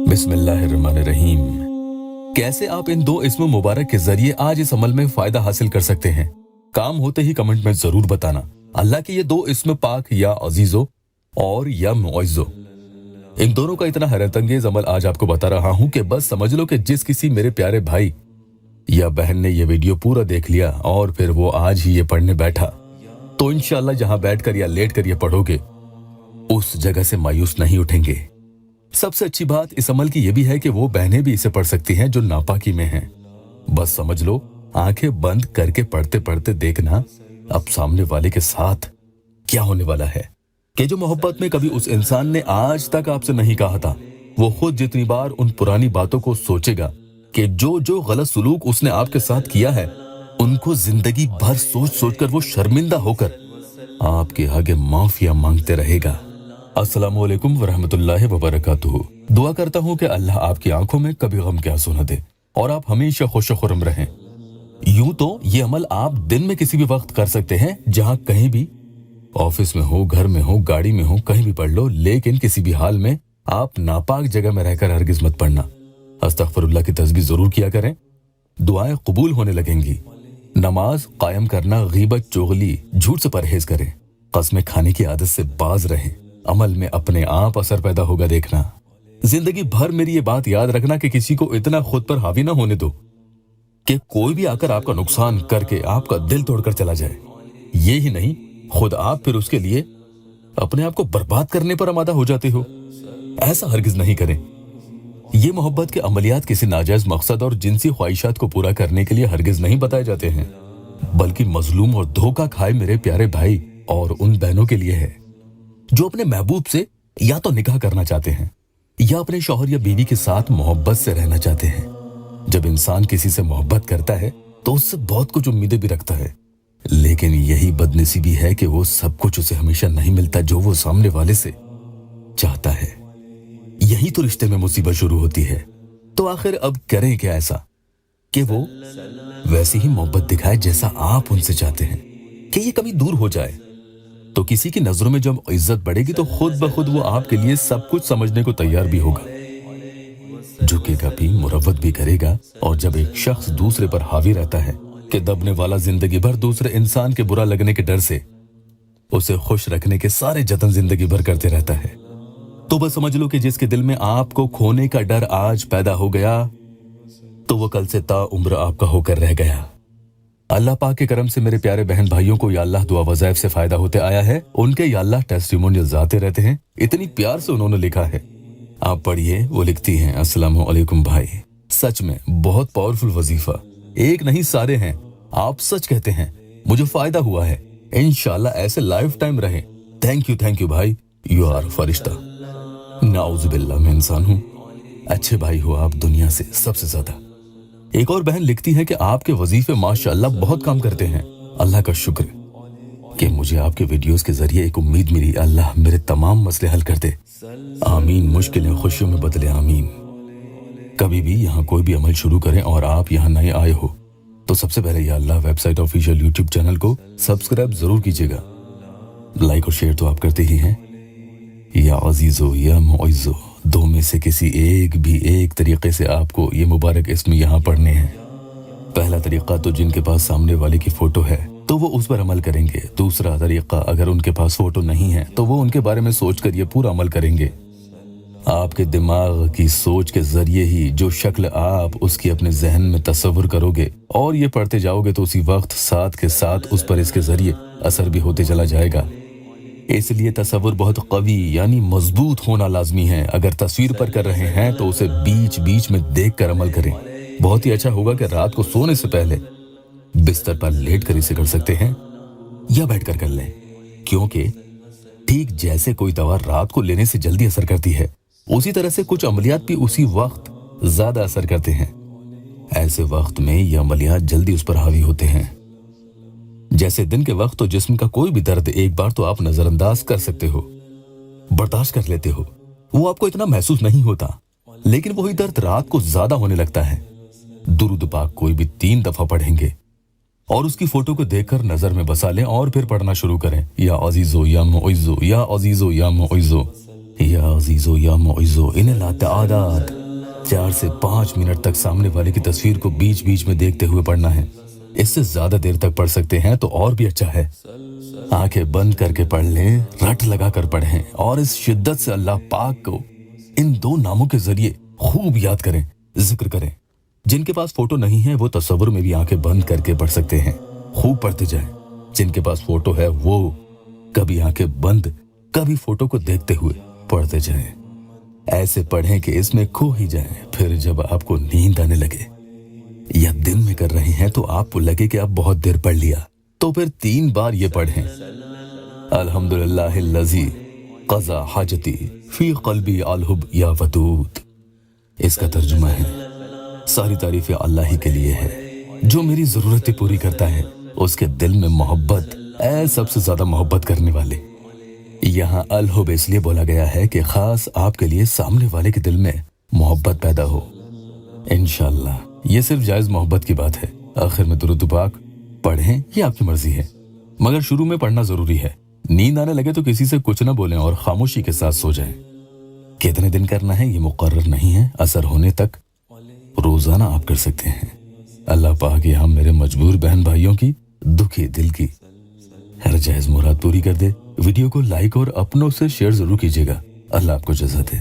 बिस्मिल्लाहिर्रहमानिर्रहीम। कैसे आप इन दो इस्म मुबारक के जरिए आज इस अमल में फायदा हासिल कर सकते हैं, काम होते ही कमेंट में जरूर बताना। अल्लाह के ये दो इस्म पाक या अजीजो और या मुइज़्ज़ो, इन दोनों का इतना हैरत अंगेज अमल आज आपको बता रहा हूं कि बस समझ लो कि जिस किसी मेरे प्यारे भाई या बहन ने ये वीडियो पूरा देख लिया और फिर वो आज ही ये पढ़ने बैठा, तो इंशाल्लाह जहां बैठकर या लेट कर ये पढ़ोगे उस जगह से मायूस नहीं उठेंगे। सबसे अच्छी बात इस अमल की यह भी है कि वो बहनें भी इसे पढ़ सकती हैं जो नापाकी में हैं। बस समझ लो, आंखें बंद करके पढ़ते पढ़ते देखना अब सामने वाले के साथ क्या होने वाला है कि जो मोहब्बत में कभी उस इंसान ने आज तक आपसे नहीं कहा था, वो खुद जितनी बार उन पुरानी बातों को सोचेगा कि जो जो गलत सलूक उसने आपके साथ किया है, उनको जिंदगी भर सोच सोच कर वो शर्मिंदा होकर आपके आगे माफिया मांगते रहेगा। अस्सलामु अलैकुम वरहमतुल्लाहि वबरकातुहू। दुआ करता हूँ कि अल्लाह आपकी आंखों में कभी गम के आंसू न दे और आप हमेशा खुश खुर्रम रहें। यूं तो ये अमल आप दिन में किसी भी वक्त कर सकते हैं, जहां कहीं भी, ऑफिस में हो, घर में हो, गाड़ी में हो, कहीं भी पढ़ लो, लेकिन किसी भी हाल में आप नापाक जगह में रहकर हरगिज मत पढ़ना। अस्तगफिरुल्लाह की तस्बीह जरूर किया करें, दुआएं कबूल होने लगेंगी। नमाज कायम करना, गीबत, चुगली, झूठ से परहेज करें। कस्में खाने की आदत से बाज रहें। अमल में अपने आप असर पैदा होगा देखना। जिंदगी भर मेरी ये बात याद रखना कि किसी को इतना खुद पर हावी ना होने दो कि कोई भी आकर आपका नुकसान करके आपका दिल तोड़कर चला जाए। ये ही नहीं, खुद आप फिर उसके लिए अपने आप को बर्बाद करने पर आमादा हो जाते हो। ऐसा हरगिज नहीं करें। ये मोहब्बत के अमलियात किसी नाजायज मकसद और जिनसी ख्वाहिशात को पूरा करने के लिए हरगिज नहीं बताए जाते हैं, बल्कि मजलूम और धोखा खाए मेरे प्यारे भाई और उन बहनों के लिए है जो अपने महबूब से या तो निकाह करना चाहते हैं या अपने शौहर या बीवी के साथ मोहब्बत से रहना चाहते हैं। जब इंसान किसी से मोहब्बत करता है तो उससे बहुत कुछ उम्मीदें भी रखता है, लेकिन यही बदनसीबी है कि वो सब कुछ उसे हमेशा नहीं मिलता जो वो सामने वाले से चाहता है। यही तो रिश्ते में मुसीबत शुरू होती है। तो आखिर अब करें क्या ऐसा कि वो वैसी ही मोहब्बत दिखाए जैसा आप उनसे चाहते हैं, कि ये कभी दूर हो जाए। तो किसी की नजरों में जब इज्जत बढ़ेगी तो खुद ब खुद वो आपके लिए सब कुछ समझने को तैयार भी होगा, झुकेगा भी, मुरव्वत भी करेगा। और जब एक शख्स दूसरे पर हावी रहता है कि दबने वाला जिंदगी भर दूसरे इंसान के बुरा लगने के डर से उसे खुश रखने के सारे जतन जिंदगी भर करते रहता है, तो बस समझ लो कि जिसके दिल में आपको खोने का डर आज पैदा हो गया, तो वो कल से ताउम्र आपका होकर रह गया। अल्लाह पाक के करम से मेरे प्यारे बहन भाइयों को या अल्लाह दुआ वज़ाइफ से फायदा होते आया है। उनके या अल्लाह टेस्टिमोनियल्स आते रहते हैं। इतनी प्यार से उन्होंने लिखा है, आप पढ़िए। वो लिखती हैं, अस्सलामु अलैकुम भाई, सच में बहुत पावरफुल वजीफा, एक नहीं सारे हैं। आप सच कहते हैं, मुझे फायदा हुआ है। इंशाल्लाह ऐसे लाइफ टाइम रहे। थैंक यू भाई, यू आर फरिश्ता। नाउज़ुबिल्लाह, मैं इंसान हूँ। अच्छे भाई हो आप दुनिया से सबसे ज्यादा। एक और बहन लिखती है कि आपके वजीफे माशाअल्लाह बहुत काम करते हैं। अल्लाह का शुक्र कि मुझे आपके वीडियोस के जरिए एक उम्मीद मिली। अल्लाह मेरे तमाम मसले हल कर दे, आमीन। मुश्किलें खुशियों में बदले, आमीन। कभी भी यहाँ कोई भी अमल शुरू करें और आप यहाँ नए आए हो तो सबसे पहले या अल्लाह वेबसाइट ऑफिशियल यूट्यूब चैनल को सब्सक्राइब जरूर कीजिएगा। लाइक और शेयर तो आप करते ही हैं। या अजीजो या मुइज़्ज़ो, दो में से किसी एक तरीके से आपको ये मुबारक इस्म यहाँ पढ़ने हैं। पहला तरीका तो जिनके पास सामने वाले की फोटो है तो वो उस पर अमल करेंगे। दूसरा तरीका, अगर उनके पास फोटो नहीं है तो वो उनके बारे में सोचकर ये पूरा अमल करेंगे। आपके दिमाग की सोच के जरिए ही जो शक्ल आप उसकी अपने जहन में तस्वुर करोगे और ये पढ़ते जाओगे तो उसी वक्त साथ के साथ उस पर इसके जरिए असर भी होते चला जाएगा। इसलिए तस्वुर बहुत कवी यानी मजबूत होना लाजमी है। अगर तस्वीर पर कर रहे हैं तो उसे बीच बीच में देख कर अमल करें। बहुत ही अच्छा होगा कि रात को सोने से पहले बिस्तर पर लेट कर इसे कर सकते हैं या बैठकर कर लें, क्योंकि ठीक जैसे कोई दवा रात को लेने से जल्दी असर करती है, उसी तरह से कुछ अमलियात भी उसी वक्त ज्यादा असर करते हैं। ऐसे वक्त में ये अमलियात जल्दी उस पर हावी होते हैं। जैसे दिन के वक्त तो जिस्म का कोई भी दर्द एक बार तो आप नजरअंदाज कर सकते हो, बर्दाश्त कर लेते हो, वो आपको इतना महसूस नहीं होता। लेकिन वही दर्द रात को ज्यादा होने लगता है। दुरूद पाक कोई भी 3 दफा पढ़ेंगे और उसकी फोटो को देखकर नजर में बसा लें और फिर पढ़ना शुरू करें। या अजीजो या मुइज़्ज़ो, या अजीजो या मुइज़्ज़ो, या अजीजो या मुइज़ो इन लातादाद 4 से 5 मिनट तक सामने वाले की तस्वीर को बीच बीच में देखते हुए पढ़ना है। इससे ज्यादा देर तक पढ़ सकते हैं तो और भी अच्छा है। आंखें बंद करके पढ़ लें, रट लगा कर पढ़ें और इस शिद्दत से अल्लाह पाक को इन 2 नामों के जरिए खूब याद करें, जिक्र करें। जिनके पास फोटो नहीं है वो तसव्वुर में भी आंखें बंद करके पढ़ सकते हैं, खूब पढ़ते जाएं। जिनके पास फोटो है वो कभी आंखें बंद कभी फोटो को देखते हुए पढ़ते जाएं। ऐसे पढ़ें कि इसमें खो ही जाएं। फिर जब आपको नींद आने लगे या दिन में कर रहे हैं तो आपको लगे कि आप बहुत देर पढ़ लिया, तो फिर 3 बार ये पढ़ें, अल्हम्दुलिल्लाहिल्लज़ी क़ज़ा हाजती फी क़ल्बी अलहुब या वदूद। इसका तर्जुमा है, सारी तारीफें अल्लाह ही के लिए है जो मेरी जरूरतें पूरी करता है, उसके दिल में मोहब्बत ऐ सबसे ज्यादा मोहब्बत करने वाले। यहाँ अलहुब इसलिए बोला गया है कि खास आपके लिए सामने वाले के दिल में मोहब्बत पैदा हो। इंशाअल्लाह ये सिर्फ जायज मोहब्बत की बात है। आखिर में दुरूद पाक पढ़ें, ये आपकी मर्जी है, मगर शुरू में पढ़ना जरूरी है। नींद आने लगे तो किसी से कुछ ना बोलें और खामोशी के साथ सो जाएं। कितने दिन करना है ये मुकर्रर नहीं है, असर होने तक रोजाना आप कर सकते हैं। अल्लाह पाक हम मेरे मजबूर बहन भाइयों की दुखी दिल की हर जायज मुराद पूरी कर दे। वीडियो को लाइक और अपनों से शेयर जरूर कीजिएगा। अल्लाह आपको जज़ा दे।